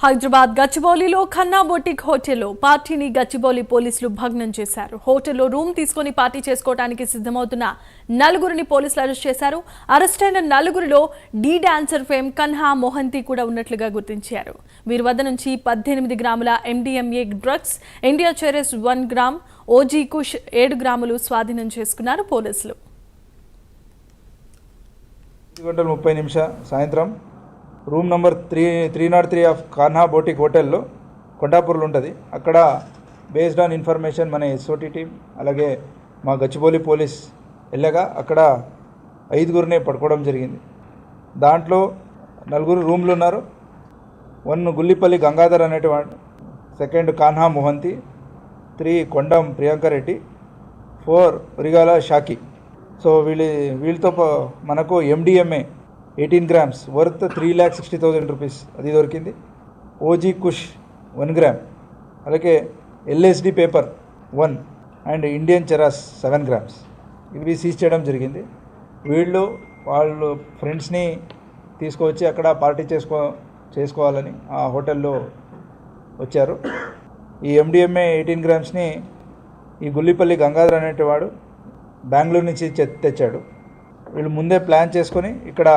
Hyderabad గచ్చిబౌలిలో Khanna boutique హోటల్లో పార్టీని గచ్చిబౌలి పోలీసులు భగ్నం చేశారు. హోటల్లో రూమ్ తీసుకొని పార్టీ చేసుకోవడానికి సిద్ధమవుతున్న నలుగురిని పోలీసులు అరెస్ట్ చేశారు. అరెస్ట్ అయిన నలుగురిలో డీ డాన్సర్ ఫేమ్ కన్హా మొహంతి కూడా ఉన్నట్లుగా గుర్తించారు. వీరి వద్ద నుంచి 18 గ్రాముల MDMA డ్రగ్స్, ఇండియా చెరస్ 1 గ్రామ్, ఓజీ కుష్ 7 గ్రాములు స్వాధీనం చేసుకున్నారు పోలీసులు. 1:30 సాయంత్రం room number 303 of Kanha boutique హోటల్లో కొండాపూర్లో ఉంటుంది. అక్కడ బేస్డ్ ఆన్ ఇన్ఫర్మేషన్ మన SOT టీం అలాగే మా గచ్చిబౌలి పోలీస్ వెళ్ళగా అక్కడ 5గురిని పట్టుకోవడం జరిగింది. దాంట్లో 4 రూమ్లు ఉన్నారు. 1 గుల్లిపల్లి గంగాధర్ అనేటివాడు, 2 కాన్హా మొహంతి, 3 కొండం ప్రియాంక రెడ్డి, 4 ఉరిగాల షాకి. సో వీళ్ళతో మనకు MDMA 18 గ్రామ్స్ వర్త్ 3,60,000 రూపీస్ అది దొరికింది. ఓజీ కుష్ 1 గ్రామ్, అలాగే LSD paper 1 and Indian charas 7 grams ఇవి సీజ్ చేయడం జరిగింది. వాళ్ళు ఫ్రెండ్స్ని తీసుకువచ్చి అక్కడ పార్టీ చేసుకోవాలని ఆ హోటల్లో వచ్చారు. ఈ MDMA 18 గ్రామ్స్ని ఈ గుల్లిపల్లి గంగాధర్ అనేటివాడు బెంగళూరు నుంచి తెచ్చాడు. వీళ్ళు ముందే ప్లాన్ చేసుకొని ఇక్కడ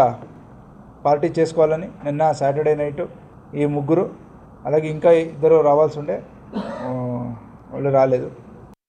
పార్టీ చేసుకోవాలని నిన్న సాటర్డే నైట్ ఈ 3, అలాగే ఇంకా 2 రావాల్సి ఉండే వాళ్ళు రాలేదు.